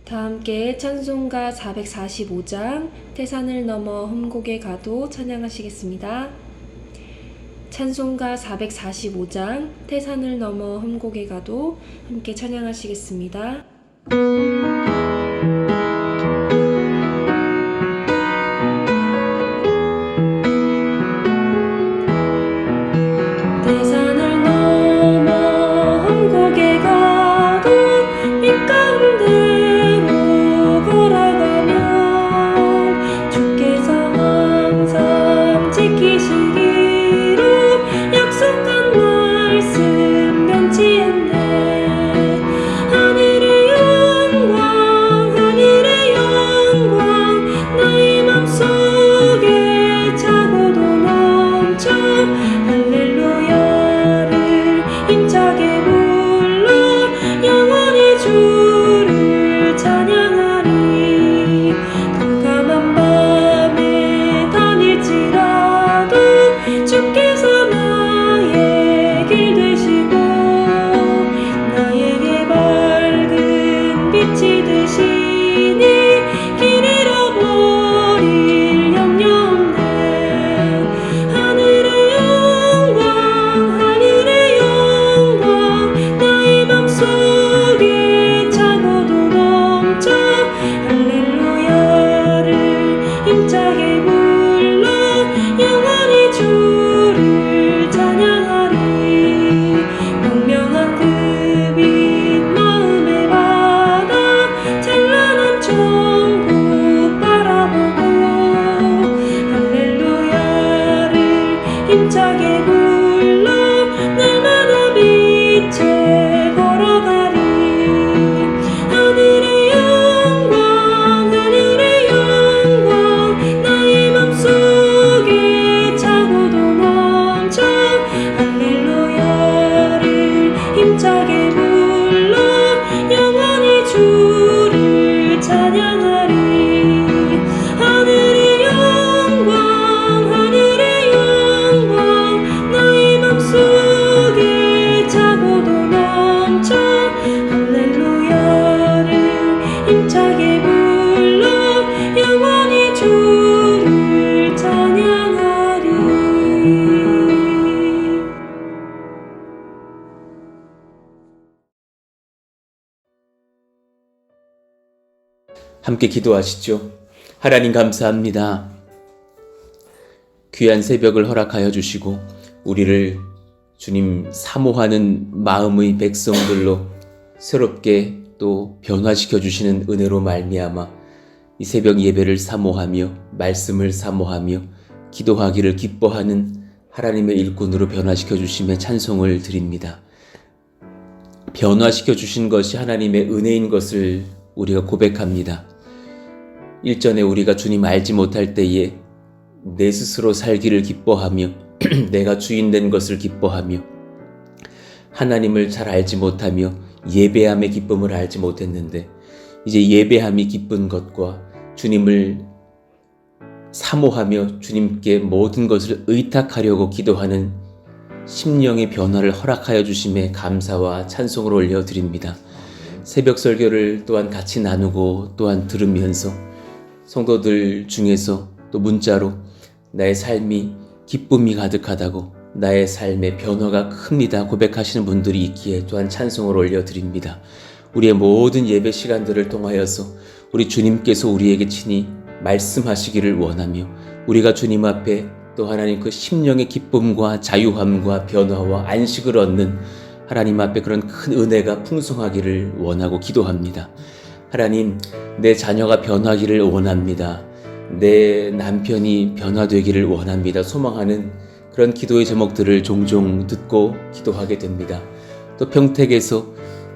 다 함께 찬송가 445장 태산을 넘어 험곡에 가도 찬양하시겠습니다. 찬송가 445장 태산을 넘어 험곡에 가도 함께 찬양하시겠습니다. 태산을 넘어 험곡에 가도 빛 가운데로 걸어가면 주께서 항상 지키시기로 약속한 말씀 변치 않네. 하늘의 영광 나의 맘속에 차고도 넘쳐 할렐루야를 힘차게 불러 영원히 주를 찬양하리. 깜깜한 밤에 다닐지라도 주께서 나의 길 되시고 나에게 밝은 빛이 되시니 길 잃어버릴 염려 없네. 하늘의 영광 나의 맘속에 차고도 넘쳐 할렐루야를 힘차게 불러 영원히 주를 찬양하리. 광명한 그 빛 마음의 바다 찬란한 천국 바라보고 할렐루야를 힘차게 불러 날마다 빛에 걸어가리. 하늘의 영광 나의 맘속에 차고도 넘쳐 할렐루야를 힘차게 불러 영원히 주를 찬양하리. 하늘의 영광 나의 맘속에 차고도 넘쳐 할렐루야를 힘차게 불러 영원히 주를 찬양하리. 함께 기도하시죠. 하나님 감사합니다. 귀한 새벽을 허락하여 주시고 우리를 주님 사모하는 마음의 백성들로 새롭게 또 변화시켜 주시는 은혜로 말미암아 이 새벽 예배를 사모하며 말씀을 사모하며 기도하기를 기뻐하는 하나님의 일꾼으로 변화시켜 주심에 찬송을 드립니다. 변화시켜 주신 것이 하나님의 은혜인 것을 우리가 고백합니다. 일전에 우리가 주님 알지 못할 때에 내 스스로 살기를 기뻐하며 내가 주인 된 것을 기뻐하며 하나님을 잘 알지 못하며 예배함의 기쁨을 알지 못했는데 이제 예배함이 기쁜 것과 주님을 사모하며 주님께 모든 것을 의탁하려고 기도하는 심령의 변화를 허락하여 주심에 감사와 찬송을 올려드립니다. 새벽 설교를 또한 같이 나누고 또한 들으면서 성도들 중에서 또 문자로 나의 삶이 기쁨이 가득하다고 나의 삶의 변화가 큽니다 고백하시는 분들이 있기에 또한 찬송을 올려드립니다. 우리의 모든 예배 시간들을 통하여서 우리 주님께서 우리에게 친히 말씀하시기를 원하며 우리가 주님 앞에 또 하나님 그 심령의 기쁨과 자유함과 변화와 안식을 얻는 하나님 앞에 그런 큰 은혜가 풍성하기를 원하고 기도합니다. 하나님, 내 자녀가 변하기를 원합니다. 내 남편이 변화되기를 원합니다. 소망하는 그런 기도의 제목들을 종종 듣고 기도하게 됩니다. 또 평택에서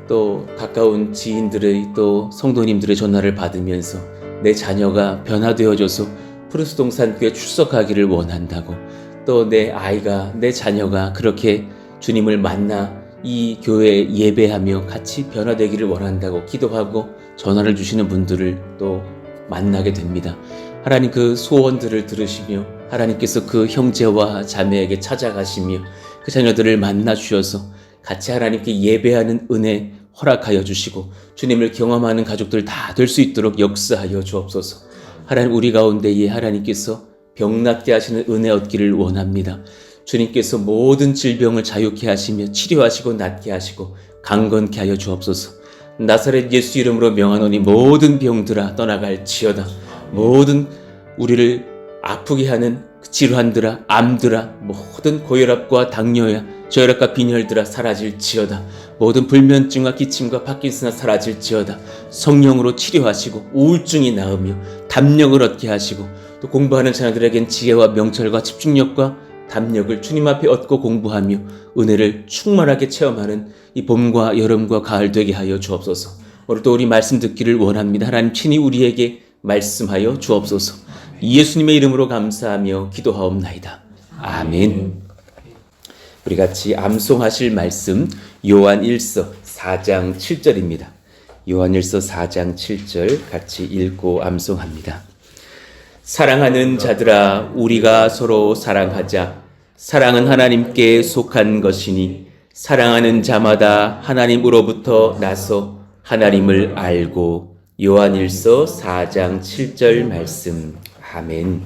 또 가까운 지인들의 또 성도님들의 전화를 받으면서 내 자녀가 변화되어져서 푸르스동산교회 출석하기를 원한다고 또 내 아이가 내 자녀가 그렇게 주님을 만나 이 교회에 예배하며 같이 변화되기를 원한다고 기도하고 전화를 주시는 분들을 또 만나게 됩니다. 하나님 그 소원들을 들으시며 하나님께서 그 형제와 자매에게 찾아가시며 그 자녀들을 만나 주셔서 같이 하나님께 예배하는 은혜 허락하여 주시고 주님을 경험하는 가족들 다 될 수 있도록 역사하여 주옵소서. 하나님, 우리 가운데에 하나님께서 병 낫게 하시는 은혜 얻기를 원합니다. 주님께서 모든 질병을 자유케 하시며 치료하시고 낫게 하시고 강건케 하여 주옵소서. 나사렛 예수 이름으로 명하노니 모든 병들아 떠나갈지어다. 모든 우리를 아프게 하는 질환들아, 암들아, 모든 고혈압과 당뇨야, 저혈압과 빈혈들아 사라질지어다. 모든 불면증과 기침과 파킨슨아 사라질지어다. 성령으로 치료하시고 우울증이 나으며 담력을 얻게 하시고 또 공부하는 자녀들에겐 지혜와 명철과 집중력과 담력을 주님 앞에 얻고 공부하며 은혜를 충만하게 체험하는 이 봄과 여름과 가을 되게 하여 주옵소서. 오늘도 우리 말씀 듣기를 원합니다. 하나님 친히 우리에게 말씀하여 주옵소서. 예수님의 이름으로 감사하며 기도하옵나이다. 아멘. 우리 같이 암송하실 말씀 요한 1서 4장 7절입니다. 요한 1서 4장 7절 같이 읽고 암송합니다. 사랑하는 자들아, 우리가 서로 사랑하자. 사랑은 하나님께 속한 것이니 사랑하는 자마다 하나님으로부터 나서 하나님을 알고. 요한 1서 4장 7절 말씀. 아멘.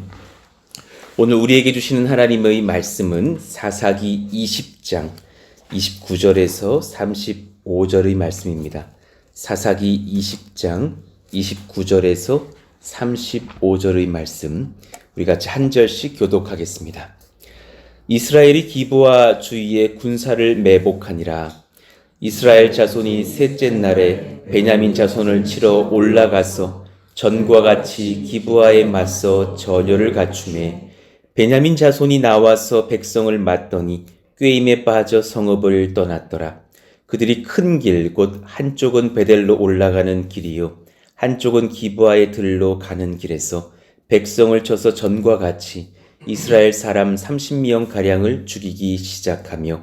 오늘 우리에게 주시는 하나님의 말씀은 사사기 20장 29절에서 35절의 말씀입니다. 사사기 20장 29절에서 35절의 말씀, 우리 같이 한 절씩 교독하겠습니다. 이스라엘이 기브와 주위에 군사를 매복하니라. 이스라엘 자손이 셋째 날에 베냐민 자손을 치러 올라가서 전과 같이 기브아에 맞서 전열을 갖추매 베냐민 자손이 나와서 백성을 맞더니 꾀임에 빠져 성읍을 떠났더라. 그들이 큰 길, 곧 한쪽은 베델로 올라가는 길이요 한쪽은 기브아의 들로 가는 길에서 백성을 쳐서 전과 같이 이스라엘 사람 30명 가량을 죽이기 시작하며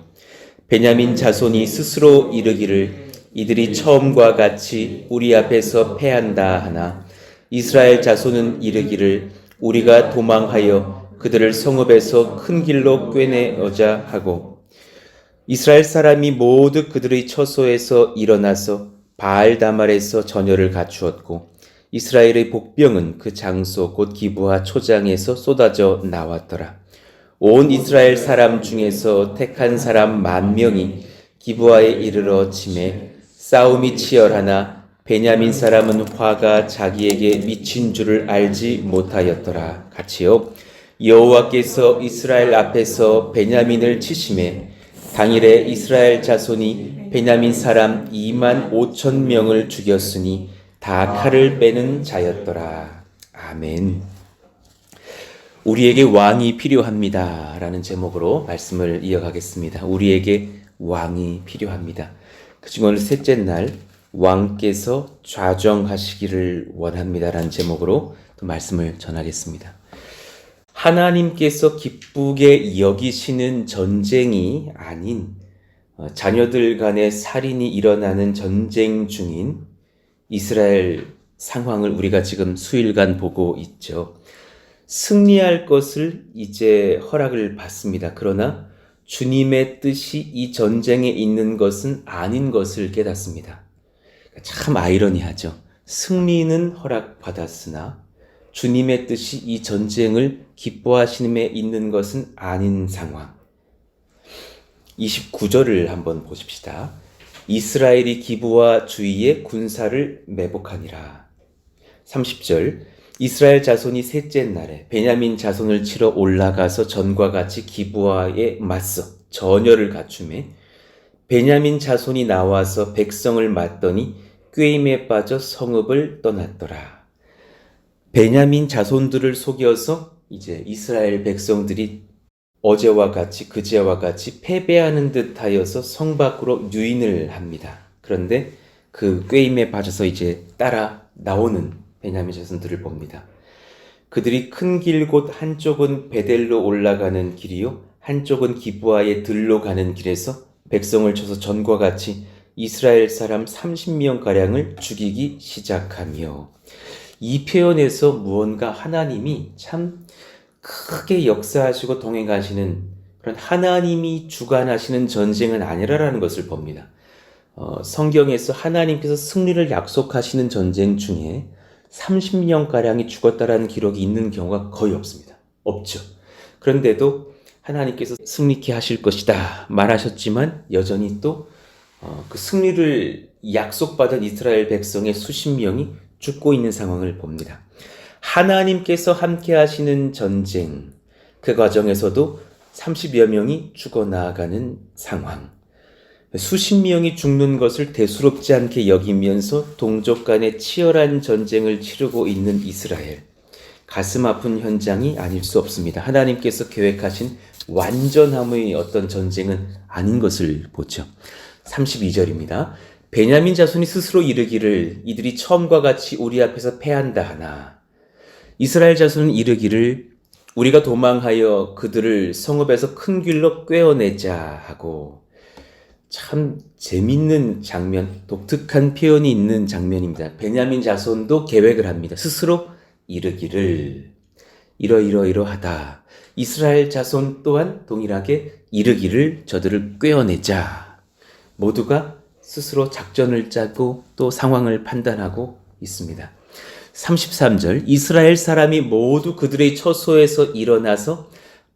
베냐민 자손이 스스로 이르기를 이들이 처음과 같이 우리 앞에서 패한다 하나 이스라엘 자손은 이르기를 우리가 도망하여 그들을 성읍에서 큰 길로 꿰내어자 하고 이스라엘 사람이 모두 그들의 처소에서 일어나서 바알다말에서 전열을 갖추었고 이스라엘의 복병은 그 장소 곧 기브아 초장에서 쏟아져 나왔더라. 온 이스라엘 사람 중에서 택한 사람 10,000명이 기브아에 이르러 치매 싸움이 치열하나 베냐민 사람은 화가 자기에게 미친 줄을 알지 못하였더라. 같이요. 여호와께서 이스라엘 앞에서 베냐민을 치심에 당일에 이스라엘 자손이 베냐민 사람 25,000명을 죽였으니 다 칼을 빼는 자였더라. 아멘. 우리에게 왕이 필요합니다. 라는 제목으로 말씀을 이어가겠습니다. 우리에게 왕이 필요합니다. 그중 오늘 셋째 날 왕께서 좌정하시기를 원합니다. 라는 제목으로 또 말씀을 전하겠습니다. 하나님께서 기쁘게 여기시는 전쟁이 아닌 자녀들 간의 살인이 일어나는 전쟁 중인 이스라엘 상황을 우리가 지금 수일간 보고 있죠. 승리할 것을 이제 허락을 받습니다. 그러나 주님의 뜻이 이 전쟁에 있는 것은 아닌 것을 깨닫습니다. 참 아이러니하죠. 승리는 허락받았으나 주님의 뜻이 이 전쟁을 기뻐하시는 데 있는 것은 아닌 상황. 29절을 한번 보십시다. 이스라엘이 기브와 주위에 군사를 매복하니라. 30절 이스라엘 자손이 셋째 날에 베냐민 자손을 치러 올라가서 전과 같이 기브아에 맞서 전열을 갖추매 베냐민 자손이 나와서 백성을 맞더니 꾀임에 빠져 성읍을 떠났더라. 베냐민 자손들을 속여서 이제 이스라엘 백성들이 어제와 같이 그제와 같이 패배하는 듯하여서 성 밖으로 유인을 합니다. 그런데 그 꾀임에 빠져서 이제 따라 나오는 베냐민 자손들을 봅니다. 그들이 큰 길 곧 한쪽은 베델로 올라가는 길이요 한쪽은 기브아의 들로 가는 길에서 백성을 쳐서 전과 같이 이스라엘 사람 30명가량을 죽이기 시작하며 이 표현에서 무언가 하나님이 참 크게 역사하시고 동행하시는 그런 하나님이 주관하시는 전쟁은 아니라는 것을 봅니다. 성경에서 하나님께서 승리를 약속하시는 전쟁 중에 30명가량이 죽었다라는 기록이 있는 경우가 거의 없습니다. 없죠. 그런데도 하나님께서 승리케 하실 것이다 말하셨지만 여전히 또 그 승리를 약속받은 이스라엘 백성의 수십 명이 죽고 있는 상황을 봅니다. 하나님께서 함께 하시는 전쟁, 그 과정에서도 30여 명이 죽어나가는 상황. 수십 명이 죽는 것을 대수롭지 않게 여기면서 동족 간의 치열한 전쟁을 치르고 있는 이스라엘. 가슴 아픈 현장이 아닐 수 없습니다. 하나님께서 계획하신 완전함의 어떤 전쟁은 아닌 것을 보죠. 32절입니다. 베냐민 자손이 스스로 이르기를 이들이 처음과 같이 우리 앞에서 패한다 하나. 이스라엘 자손은 이르기를 우리가 도망하여 그들을 성읍에서 큰 길로 꿰어내자 하고. 참 재밌는 장면, 독특한 표현이 있는 장면입니다. 베냐민 자손도 계획을 합니다. 스스로 이르기를 이러이러이러하다. 이스라엘 자손 또한 동일하게 이르기를 저들을 꿰어내자. 모두가 스스로 작전을 짜고 또 상황을 판단하고 있습니다. 33절 이스라엘 사람이 모두 그들의 처소에서 일어나서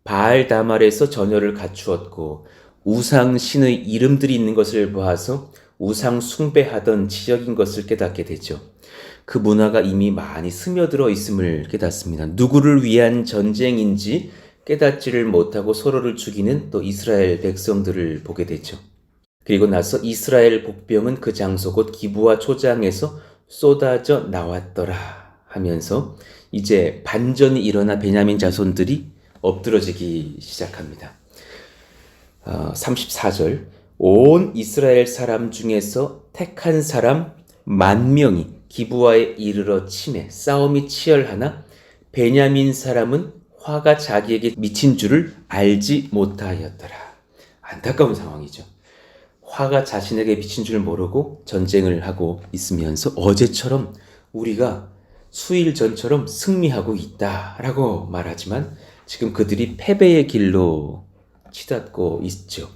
바알 다말에서 전열을 갖추었고 우상 신의 이름들이 있는 것을 보아서 우상 숭배하던 지역인 것을 깨닫게 되죠. 그 문화가 이미 많이 스며들어 있음을 깨닫습니다. 누구를 위한 전쟁인지 깨닫지를 못하고 서로를 죽이는 또 이스라엘 백성들을 보게 되죠. 그리고 나서 이스라엘 복병은 그 장소 곧 기브와 초장에서 쏟아져 나왔더라 하면서 이제 반전이 일어나 베냐민 자손들이 엎드러지기 시작합니다. 34절 온 이스라엘 사람 중에서 택한 사람 10,000명이 기브와에 이르러 치매 싸움이 치열하나 베냐민 사람은 화가 자기에게 미친 줄을 알지 못하였더라. 안타까운 상황이죠. 화가 자신에게 미친 줄 모르고 전쟁을 하고 있으면서 어제처럼 우리가 수일 전처럼 승리하고 있다라고 말하지만 지금 그들이 패배의 길로 치닫고 있죠.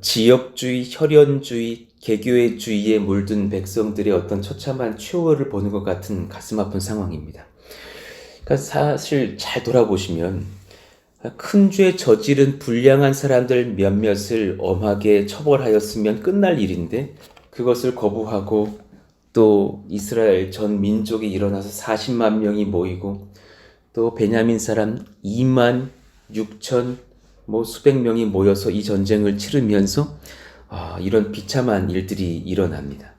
지역주의, 혈연주의, 개교회주의에 물든 백성들의 어떤 처참한 최후를 보는 것 같은 가슴 아픈 상황입니다. 그러니까 사실 잘 돌아보시면 큰 죄 저지른 불량한 사람들 몇몇을 엄하게 처벌하였으면 끝날 일인데 그것을 거부하고 또 이스라엘 전 민족이 일어나서 40만 명이 모이고 또 베냐민 사람 2만 6천 수백 명이 모여서 이 전쟁을 치르면서 이런 비참한 일들이 일어납니다.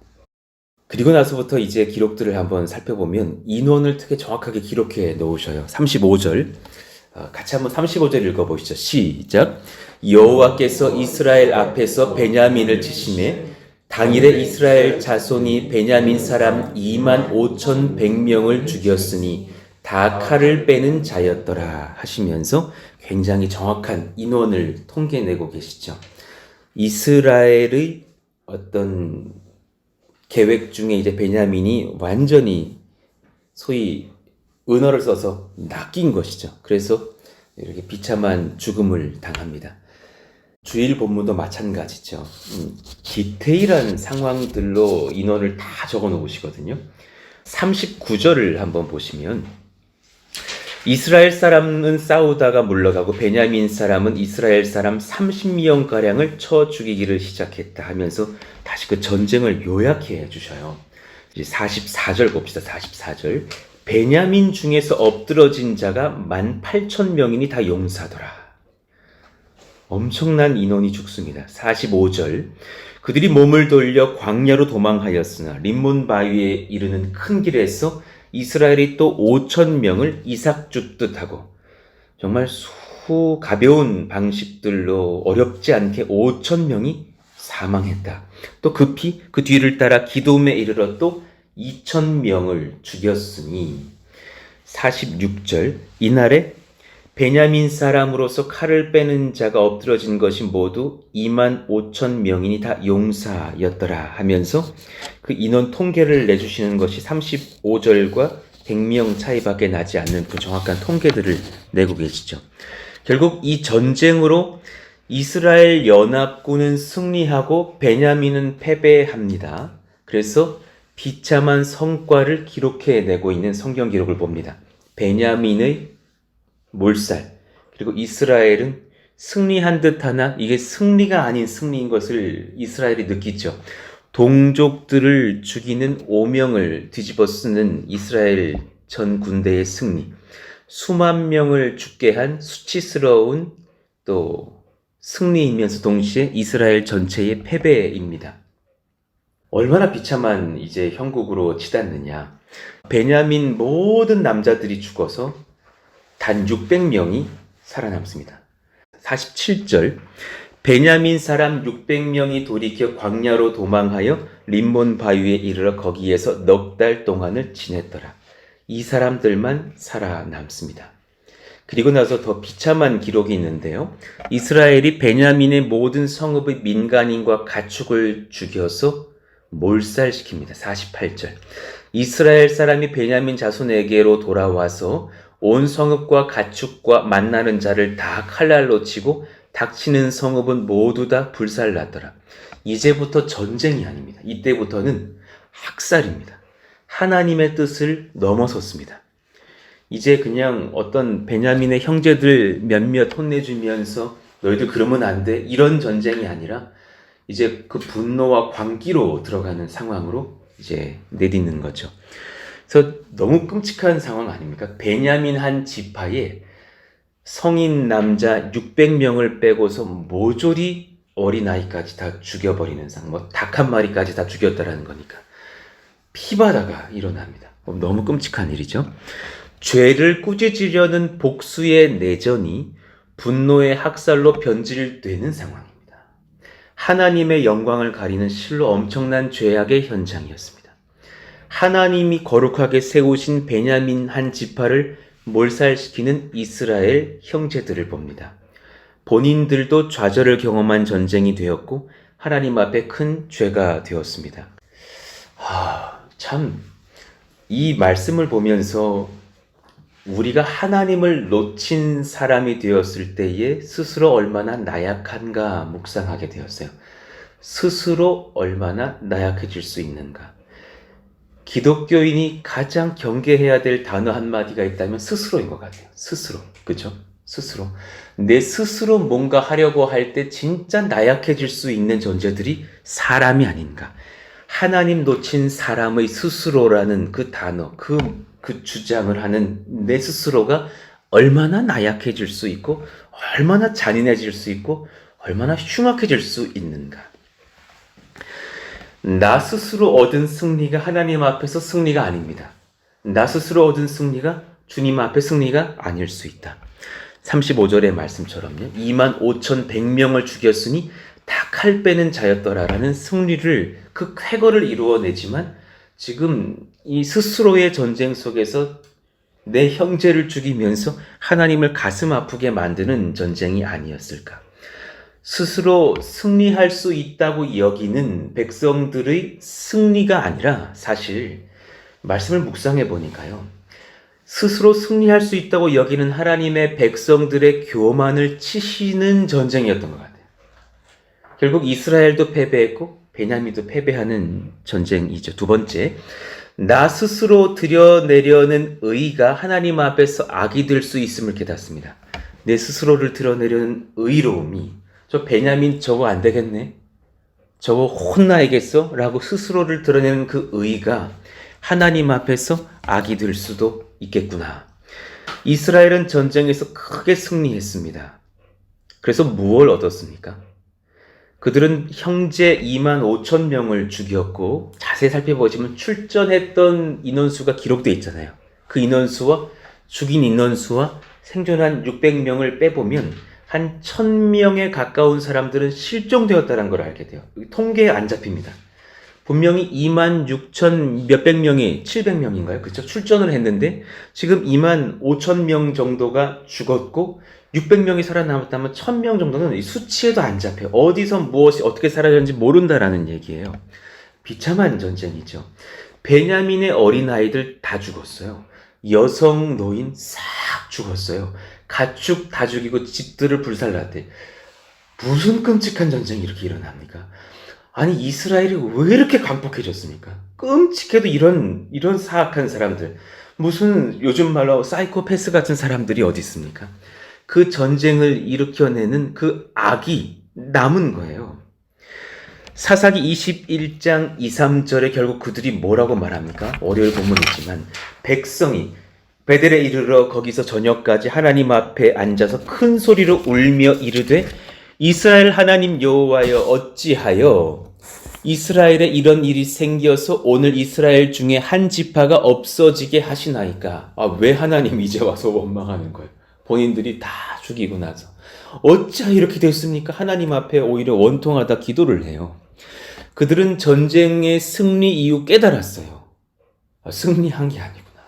그리고 나서부터 이제 기록들을 한번 살펴보면 인원을 되게 정확하게 기록해 놓으셔요. 35절 같이 한번 35절 읽어보시죠. 시작. 여호와께서 이스라엘 앞에서 베냐민을 치심에 당일에 이스라엘 자손이 베냐민 사람 25,100명을 죽였으니 다 칼을 빼는 자였더라 하시면서 굉장히 정확한 인원을 통계내고 계시죠. 이스라엘의 어떤 계획 중에 이제 베냐민이 완전히 소위 은어를 써서 낚인 것이죠. 그래서 이렇게 비참한 죽음을 당합니다. 주일 본문도 마찬가지죠. 디테일한 상황들로 인원을 다 적어 놓으시거든요. 39절을 한번 보시면 이스라엘 사람은 싸우다가 물러가고 베냐민 사람은 이스라엘 사람 30명가량을 쳐 죽이기를 시작했다 하면서 다시 그 전쟁을 요약해 주셔요. 이제 44절 봅시다. 44절 베냐민 중에서 엎드러진 자가 18,000명이니 다 용사더라. 엄청난 인원이 죽습니다. 45절 그들이 몸을 돌려 광야로 도망하였으나 림몬 바위에 이르는 큰 길에서 이스라엘이 또 5,000명을 이삭 죽듯 하고 정말 가벼운 방식들로 어렵지 않게 5,000명이 사망했다. 또 급히 그 뒤를 따라 기돔에 이르러 또 2,000명을 죽였으니 46절 이날에 베냐민 사람으로서 칼을 빼는 자가 엎드러진 것이 모두 25,000명이니 다 용사였더라 하면서 그 인원 통계를 내주시는 것이 35절과 100명 차이밖에 나지 않는 그 정확한 통계들을 내고 계시죠. 결국 이 전쟁으로 이스라엘 연합군은 승리하고 베냐민은 패배합니다. 그래서 비참한 성과를 기록해내고 있는 성경 기록을 봅니다. 베냐민의 몰살, 그리고 이스라엘은 승리한 듯하나 이게 승리가 아닌 승리인 것을 이스라엘이 느끼죠. 동족들을 죽이는 오명을 뒤집어 쓰는 이스라엘 전 군대의 승리, 수만 명을 죽게 한 수치스러운 또 승리이면서 동시에 이스라엘 전체의 패배입니다. 얼마나 비참한 이제 형국으로 치닫느냐. 베냐민 모든 남자들이 죽어서 단 600명이 살아남습니다. 47절, 베냐민 사람 600명이 돌이켜 광야로 도망하여 림몬 바위에 이르러 거기에서 넉 달 동안을 지냈더라. 이 사람들만 살아남습니다. 그리고 나서 더 비참한 기록이 있는데요. 이스라엘이 베냐민의 모든 성읍의 민간인과 가축을 죽여서 몰살시킵니다. 48절. 이스라엘 사람이 베냐민 자손에게로 돌아와서 온 성읍과 가축과 만나는 자를 다 칼날로 치고 닥치는 성읍은 모두 다 불살났더라. 이제부터 전쟁이 아닙니다. 이때부터는 학살입니다. 하나님의 뜻을 넘어섰습니다. 이제 그냥 어떤 베냐민의 형제들 몇몇 혼내주면서 너희들 그러면 안 돼, 이런 전쟁이 아니라 이제 그 분노와 광기로 들어가는 상황으로 이제 내딛는 거죠. 그래서 너무 끔찍한 상황 아닙니까? 베냐민 한 지파에 성인 남자 600명을 빼고서 모조리 어린아이까지 다 죽여버리는 상황, 닭 한 마리까지 다 죽였다라는 거니까 피바다가 일어납니다. 너무 끔찍한 일이죠. 죄를 꾸짖으려는 복수의 내전이 분노의 학살로 변질되는 상황입니다. 하나님의 영광을 가리는 실로 엄청난 죄악의 현장이었습니다. 하나님이 거룩하게 세우신 베냐민 한 지파를 몰살시키는 이스라엘 형제들을 봅니다. 본인들도 좌절을 경험한 전쟁이 되었고 하나님 앞에 큰 죄가 되었습니다. 참, 이 말씀을 보면서 우리가 하나님을 놓친 사람이 되었을 때에 스스로 얼마나 나약한가 묵상하게 되었어요. 스스로 얼마나 나약해질 수 있는가. 기독교인이 가장 경계해야 될 단어 한마디가 있다면 스스로인 것 같아요. 스스로. 그죠? 스스로. 내 스스로 뭔가 하려고 할 때 진짜 나약해질 수 있는 존재들이 사람이 아닌가. 하나님 놓친 사람의 스스로라는 그 단어, 그 주장을 하는 내 스스로가 얼마나 나약해질 수 있고, 얼마나 잔인해질 수 있고, 얼마나 흉악해질 수 있는가. 나 스스로 얻은 승리가 하나님 앞에서 승리가 아닙니다. 나 스스로 얻은 승리가 주님 앞에 승리가 아닐 수 있다. 35절의 말씀처럼요. 25,100명을 죽였으니 다 칼 빼는 자였더라라는 승리를, 그 쾌거를 이루어내지만 지금 이 스스로의 전쟁 속에서 내 형제를 죽이면서 하나님을 가슴 아프게 만드는 전쟁이 아니었을까. 스스로 승리할 수 있다고 여기는 백성들의 승리가 아니라 사실 말씀을 묵상해 보니까요. 스스로 승리할 수 있다고 여기는 하나님의 백성들의 교만을 치시는 전쟁이었던 것 같아요. 결국 이스라엘도 패배했고 베냐민도 패배하는 전쟁이죠. 두 번째, 나 스스로 드러내려는 의가 하나님 앞에서 악이 될 수 있음을 깨닫습니다. 내 스스로를 드러내려는 의로움이, 저 베냐민 저거 안 되겠네, 저거 혼나야겠어 라고 스스로를 드러내는 그 의가 하나님 앞에서 악이 될 수도 있겠구나. 이스라엘은 전쟁에서 크게 승리했습니다. 그래서 무엇을 얻었습니까? 그들은 형제 25,000명을 죽였고, 자세히 살펴보시면 출전했던 인원수가 기록되어 있잖아요. 그 인원수와 죽인 인원수와 생존한 600명을 빼보면 한 1,000명에 가까운 사람들은 실종되었다는 걸 알게 돼요. 통계에 안 잡힙니다. 분명히 26,000 몇백 명이, 700명인가요? 그렇죠? 출전을 했는데 지금 25,000명 정도가 죽었고 600명이 살아남았다면 1,000명 정도는 이 수치에도 안 잡혀요. 어디서 무엇이 어떻게 사라졌는지 모른다라는 얘기예요. 비참한 전쟁이죠. 베냐민의 어린아이들 다 죽었어요. 여성, 노인 싹 죽었어요. 가축 다 죽이고 집들을 불살랐대. 무슨 끔찍한 전쟁이 이렇게 일어납니까? 아니, 이스라엘이 왜 이렇게 강폭해졌습니까? 끔찍해도 이런 사악한 사람들, 무슨 요즘 말로 사이코패스 같은 사람들이 어디 있습니까? 그 전쟁을 일으켜내는 그 악이 남은 거예요. 사사기 21장 2, 3절에 결국 그들이 뭐라고 말합니까? 월요일 본문이지만 백성이 베델에 이르러 거기서 저녁까지 하나님 앞에 앉아서 큰 소리로 울며 이르되 이스라엘 하나님 여호와여 어찌하여 이스라엘에 이런 일이 생겨서 오늘 이스라엘 중에 한 지파가 없어지게 하시나이까? 왜 하나님 이제 와서 원망하는 거예요? 본인들이 다 죽이고 나서 어찌하여 이렇게 됐습니까? 하나님 앞에 오히려 원통하다 기도를 해요. 그들은 전쟁의 승리 이후 깨달았어요. 승리한 게 아니구나.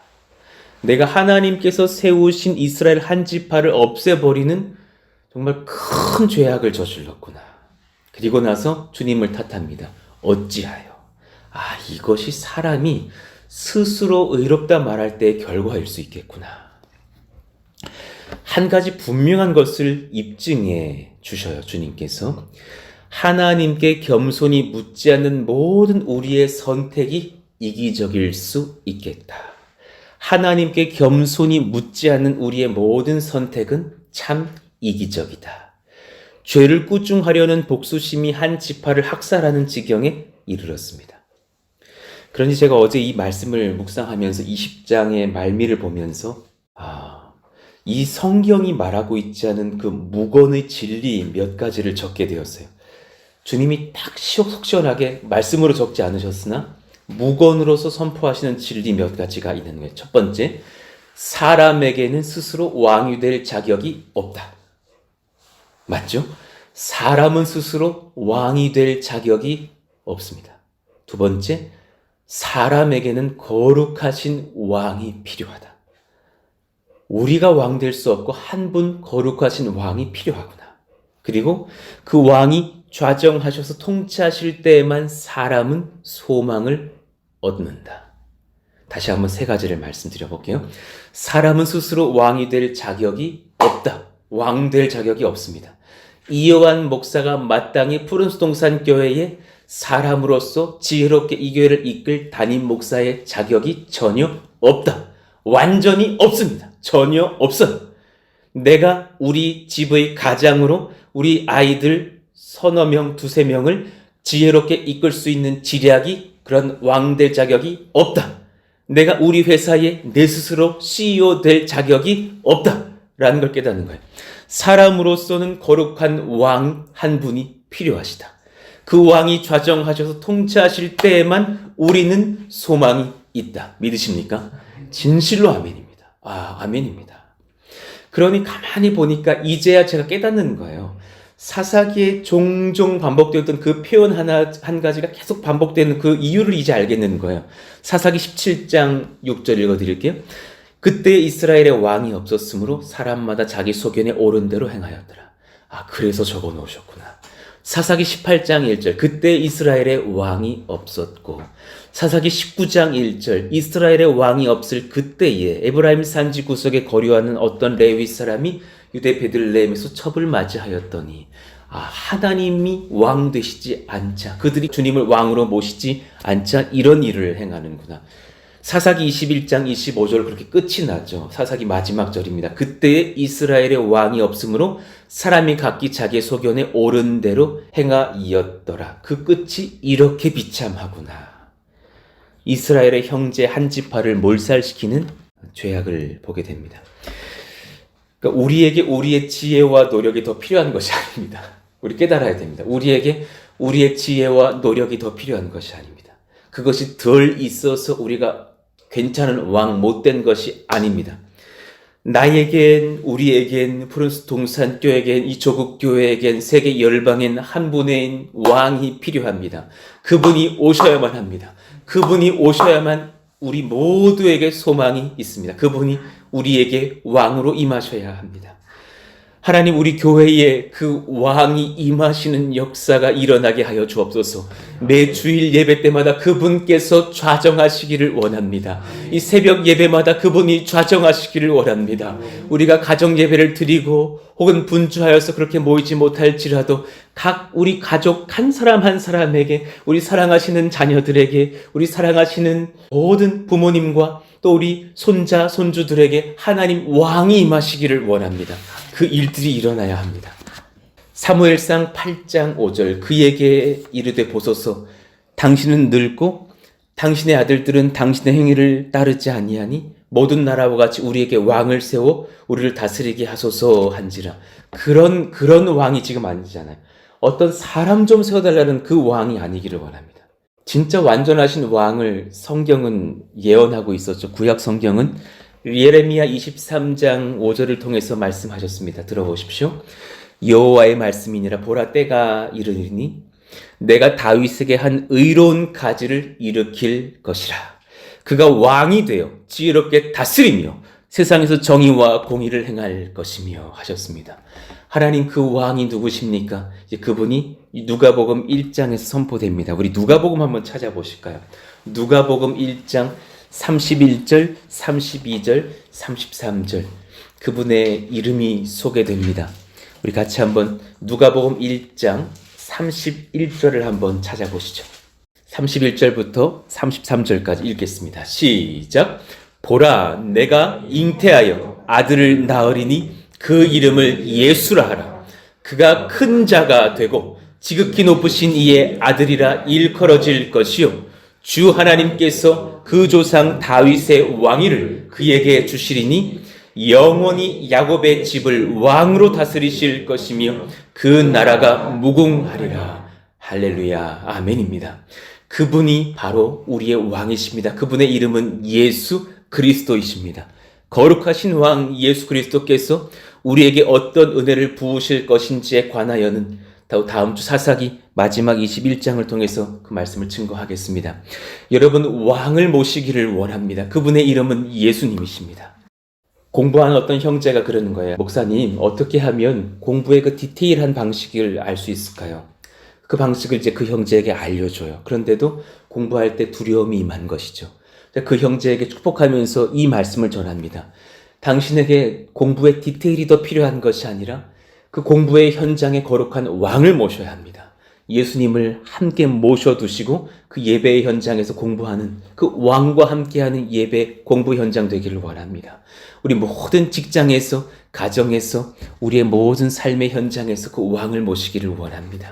내가 하나님께서 세우신 이스라엘 한 지파를 없애버리는 정말 큰 죄악을 저질렀구나. 그리고 나서 주님을 탓합니다. 어찌하여? 이것이 사람이 스스로 의롭다 말할 때의 결과일 수 있겠구나. 한 가지 분명한 것을 입증해 주셔요, 주님께서. 하나님께 겸손히 묻지 않는 모든 우리의 선택이 이기적일 수 있겠다. 하나님께 겸손히 묻지 않는 우리의 모든 선택은 참 이기적이다. 죄를 꾸중하려는 복수심이 한 지파를 학살하는 지경에 이르렀습니다. 그러니 제가 어제 이 말씀을 묵상하면서 20장의 말미를 보면서 이 성경이 말하고 있지 않은 그 무건의 진리 몇 가지를 적게 되었어요. 주님이 딱 시원하게 말씀으로 적지 않으셨으나 무건으로서 선포하시는 진리 몇 가지가 있는 거예요. 첫 번째, 사람에게는 스스로 왕이 될 자격이 없다. 맞죠? 사람은 스스로 왕이 될 자격이 없습니다. 두 번째, 사람에게는 거룩하신 왕이 필요하다. 우리가 왕 될 수 없고 한 분 거룩하신 왕이 필요하구나. 그리고 그 왕이 좌정하셔서 통치하실 때에만 사람은 소망을 얻는다. 다시 한번 세 가지를 말씀드려 볼게요. 사람은 스스로 왕이 될 자격이 없다. 왕 될 자격이 없습니다. 이요한 목사가 마땅히 푸른수동산 교회에 사람으로서 지혜롭게 이 교회를 이끌 담임 목사의 자격이 전혀 없다. 완전히 없습니다. 전혀 없어요. 내가 우리 집의 가장으로 우리 아이들 서너 명, 두세 명을 지혜롭게 이끌 수 있는 지략이 그런 왕 될 자격이 없다. 내가 우리 회사에 내 스스로 CEO 될 자격이 없다라는 걸 깨닫는 거예요. 사람으로서는 거룩한 왕 한 분이 필요하시다. 그 왕이 좌정하셔서 통치하실 때에만 우리는 소망이 있다. 믿으십니까? 진실로 아멘입니다. 아멘입니다. 그러니 가만히 보니까 이제야 제가 깨닫는 거예요. 사사기에 종종 반복되었던 그 표현 한 가지가 계속 반복되는 그 이유를 이제 알겠는 거예요. 사사기 17장 6절 읽어드릴게요. 그때 이스라엘의 왕이 없었으므로 사람마다 자기 소견에 옳은 대로 행하였더라. 그래서 적어 놓으셨구나. 사사기 18장 1절 그때 이스라엘의 왕이 없었고, 사사기 19장 1절 이스라엘의 왕이 없을 그때에 에브라임 산지 구석에 거류하는 어떤 레위 사람이 유대 베들레헴에서 첩을 맞이하였더니 하나님이 왕 되시지 않자, 그들이 주님을 왕으로 모시지 않자 이런 일을 행하는구나. 사사기 21장 25절 그렇게 끝이 나죠. 사사기 마지막 절입니다. 그때에 이스라엘의 왕이 없으므로 사람이 각기 자기의 소견에 옳은 대로 행하였더라. 그 끝이 이렇게 비참하구나. 이스라엘의 형제 한 지파를 몰살시키는 죄악을 보게 됩니다. 그러니까 우리에게 우리의 지혜와 노력이 더 필요한 것이 아닙니다. 우리 깨달아야 됩니다. 우리에게 우리의 지혜와 노력이 더 필요한 것이 아닙니다. 그것이 덜 있어서 우리가 괜찮은 왕 못된 것이 아닙니다. 나에겐, 우리에겐, 푸른수동산 교회에겐, 이 조국 교회에겐, 세계 열방엔 한 분의 왕이 필요합니다. 그분이 오셔야만 합니다. 그분이 오셔야만 우리 모두에게 소망이 있습니다. 그분이 우리에게 왕으로 임하셔야 합니다. 하나님, 우리 교회에 그 왕이 임하시는 역사가 일어나게 하여 주옵소서. 매 주일 예배 때마다 그분께서 좌정하시기를 원합니다. 이 새벽 예배마다 그분이 좌정하시기를 원합니다. 우리가 가정 예배를 드리고 혹은 분주하여서 그렇게 모이지 못할지라도 각 우리 가족 한 사람 한 사람에게, 우리 사랑하시는 자녀들에게, 우리 사랑하시는 모든 부모님과 또 우리 손자 손주들에게 하나님 왕이 임하시기를 원합니다. 그 일들이 일어나야 합니다. 사무엘상 8장 5절, 그에게 이르되 보소서, 당신은 늙고 당신의 아들들은 당신의 행위를 따르지 아니하니 모든 나라와 같이 우리에게 왕을 세워 우리를 다스리게 하소서 한지라. 그런 왕이 지금 아니잖아요. 어떤 사람 좀 세워달라는 그 왕이 아니기를 원합니다. 진짜 완전하신 왕을 성경은 예언하고 있었죠. 구약 성경은 예레미야 23장 5절을 통해서 말씀하셨습니다. 들어보십시오. 여호와의 말씀이니라. 보라, 때가 이르리니 내가 다윗에게 한 의로운 가지를 일으킬 것이라. 그가 왕이 되어 지혜롭게 다스리며 세상에서 정의와 공의를 행할 것이며 하셨습니다. 하나님, 그 왕이 누구십니까? 이제 그분이 누가복음 1장에서 선포됩니다. 우리 누가복음 한번 찾아보실까요? 누가복음 1장 31절, 32절, 33절, 그분의 이름이 소개됩니다. 우리 같이 한번 누가복음 1장 31절을 한번 찾아보시죠. 31절부터 33절까지 읽겠습니다. 시작. 보라, 내가 잉태하여 아들을 낳으리니 그 이름을 예수라 하라. 그가 큰 자가 되고 지극히 높으신 이의 아들이라 일컬어질 것이요, 주 하나님께서 그 조상 다윗의 왕위를 그에게 주시리니 영원히 야곱의 집을 왕으로 다스리실 것이며 그 나라가 무궁하리라. 할렐루야, 아멘입니다. 그분이 바로 우리의 왕이십니다. 그분의 이름은 예수 그리스도이십니다. 거룩하신 왕 예수 그리스도께서 우리에게 어떤 은혜를 부으실 것인지에 관하여는 다음 주 사사기 마지막 21장을 통해서 그 말씀을 증거하겠습니다. 여러분, 왕을 모시기를 원합니다. 그분의 이름은 예수님이십니다. 공부하는 어떤 형제가 그러는 거예요. 목사님, 어떻게 하면 공부의 그 디테일한 방식을 알 수 있을까요? 그 방식을 이제 그 형제에게 알려줘요. 그런데도 공부할 때 두려움이 임한 것이죠. 그 형제에게 축복하면서 이 말씀을 전합니다. 당신에게 공부의 디테일이 더 필요한 것이 아니라 그 공부의 현장에 거룩한 왕을 모셔야 합니다. 예수님을 함께 모셔두시고 그 예배의 현장에서 공부하는 그 왕과 함께하는 예배 공부 현장 되기를 원합니다. 우리 모든 직장에서, 가정에서, 우리의 모든 삶의 현장에서 그 왕을 모시기를 원합니다.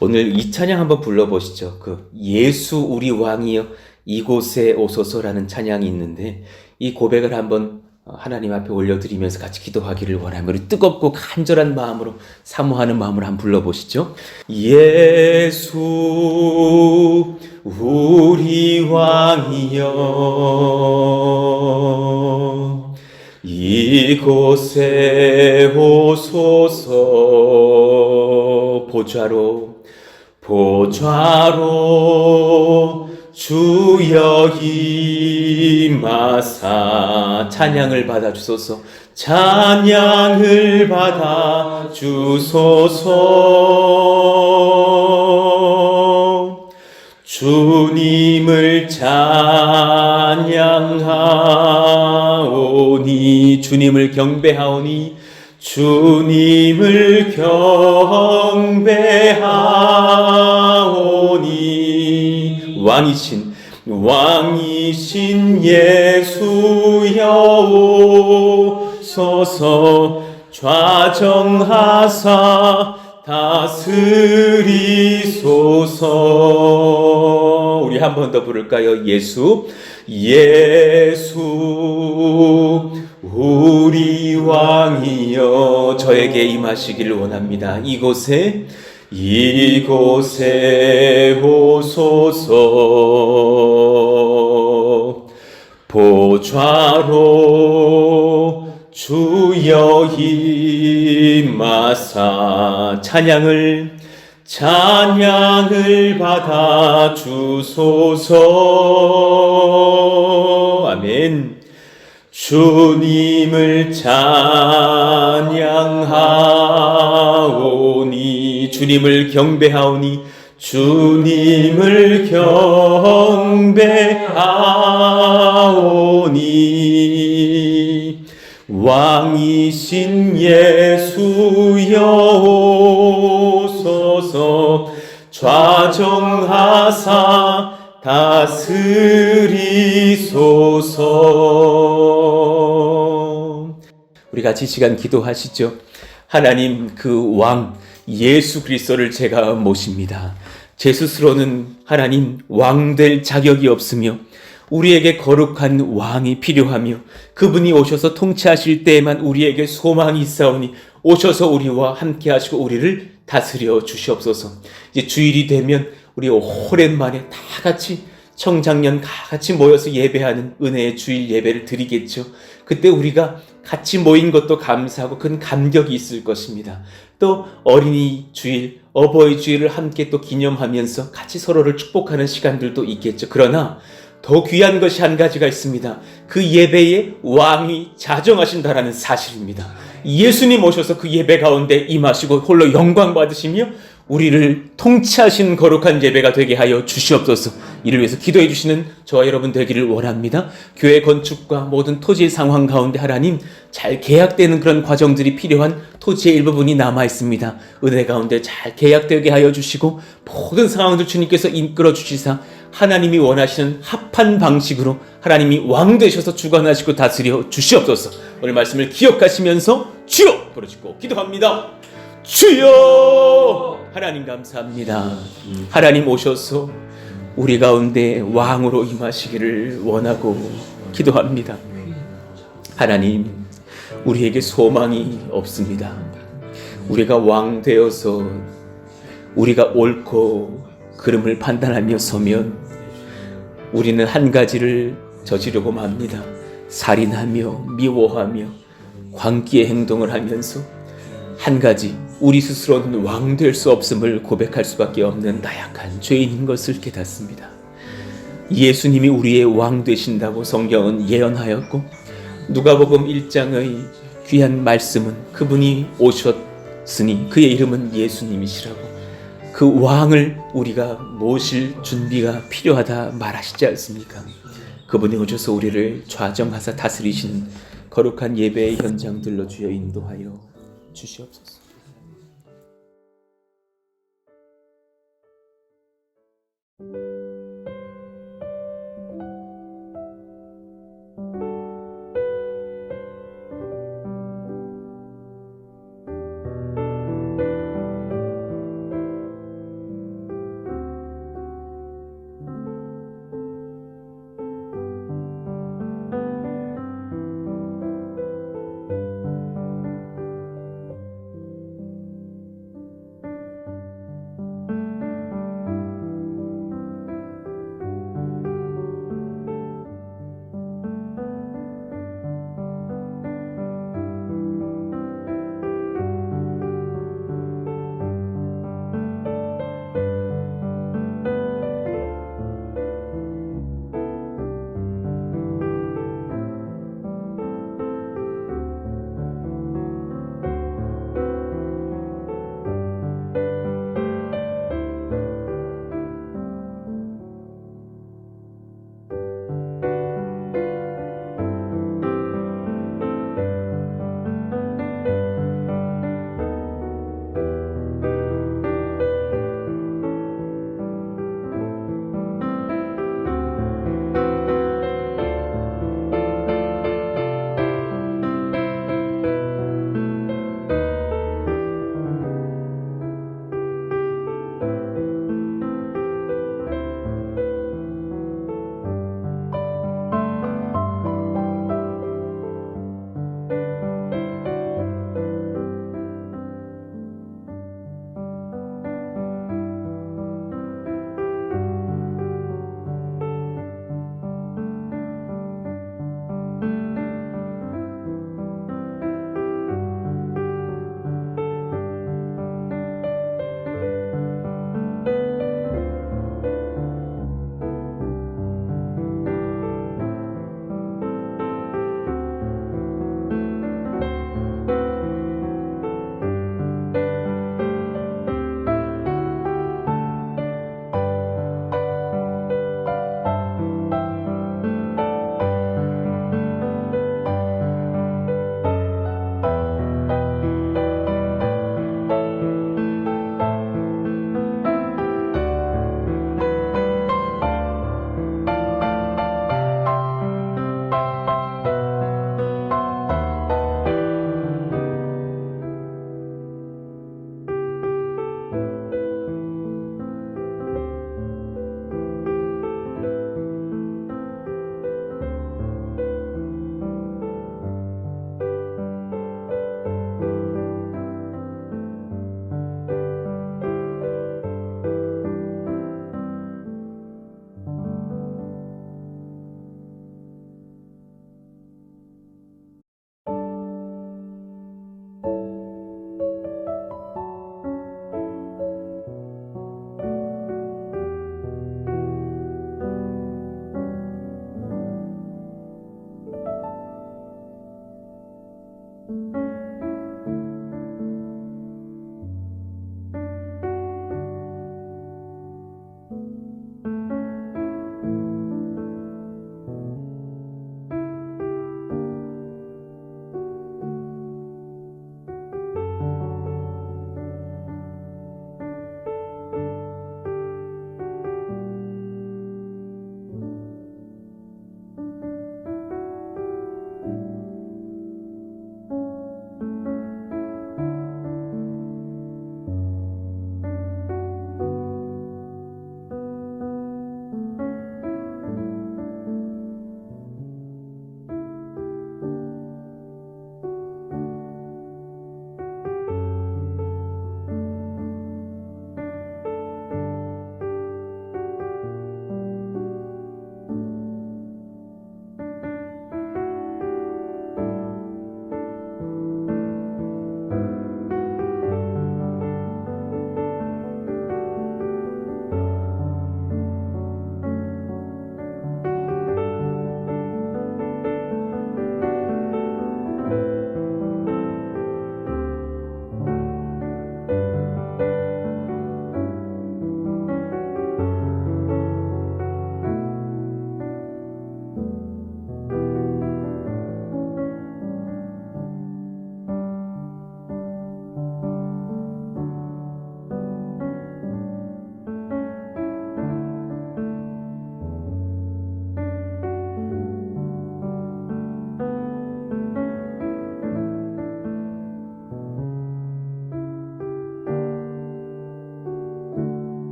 오늘 이 찬양 한번 불러보시죠. 그 예수 우리 왕이여 이곳에 오소서라는 찬양이 있는데, 이 고백을 한번 하나님 앞에 올려드리면서 같이 기도하기를 원하며 우리 뜨겁고 간절한 마음으로 사모하는 마음으로 한번 불러보시죠. 예수 우리 왕이여 이곳에 오소서. 보좌로 주여 임하사. 찬양을 받아 주소서. 찬양을 받아 주소서. 주님을 찬양하오니, 주님을 경배하오니, 주님을 경배하오니. 왕이신 예수여 오소서. 좌정하사 다스리소서. 우리 한 번 더 부를까요? 예수 우리 왕이여 저에게 임하시기를 원합니다. 이곳에 오소서. 보좌로 주여 임하사. 찬양을 받아 주소서. 아멘. 주님을 찬양하오니 주님을 경배하오니 주님을 경배하오니 왕이신 예수여 오소서 좌정하사 다스리소서. 우리 같이 이 시간 기도하시죠. 하나님, 그 왕 예수 그리스도를 제가 모십니다. 제 스스로는 하나님 왕 될 자격이 없으며 우리에게 거룩한 왕이 필요하며 그분이 오셔서 통치하실 때에만 우리에게 소망이 있사오니 오셔서 우리와 함께 하시고 우리를 다스려 주시옵소서. 이제 주일이 되면 우리 오랜만에 다 같이 청장년 다 같이 모여서 예배하는 은혜의 주일 예배를 드리겠죠. 그때 우리가 같이 모인 것도 감사하고 큰 감격이 있을 것입니다. 또 어린이 주일, 어버이 주일을 함께 또 기념하면서 같이 서로를 축복하는 시간들도 있겠죠. 그러나 더 귀한 것이 한 가지가 있습니다. 그 예배에 왕이 자정하신다라는 사실입니다. 예수님 오셔서 그 예배 가운데 임하시고 홀로 영광 받으시며 우리를 통치하신 거룩한 예배가 되게 하여 주시옵소서. 이를 위해서 기도해 주시는 저와 여러분 되기를 원합니다. 교회 건축과 모든 토지의 상황 가운데 하나님 잘 계약되는 그런 과정들이 필요한 토지의 일부분이 남아 있습니다. 은혜 가운데 잘 계약되게 하여 주시고 모든 상황들 주님께서 이끌어 주시사 하나님이 원하시는 합한 방식으로 하나님이 왕 되셔서 주관하시고 다스려 주시옵소서. 오늘 말씀을 기억하시면서 주여 부르짖고 기도합니다. 주여! 하나님 감사합니다. 하나님 오셔서 우리 가운데 왕으로 임하시기를 원하고 기도합니다. 하나님, 우리에게 소망이 없습니다. 우리가 왕 되어서 우리가 옳고 그름을 판단하며 서면 우리는 한 가지를 저지르고 맙니다. 살인하며 미워하며 광기의 행동을 하면서 한 가지, 우리 스스로는 왕 될 수 없음을 고백할 수밖에 없는 나약한 죄인인 것을 깨닫습니다. 예수님이 우리의 왕 되신다고 성경은 예언하였고 누가복음 1장의 귀한 말씀은 그분이 오셨으니 그의 이름은 예수님이시라고 그 왕을 우리가 모실 준비가 필요하다 말하시지 않습니까? 그분이 오셔서 우리를 좌정하사 다스리시는 거룩한 예배의 현장들로 주여 인도하여 주시옵소서.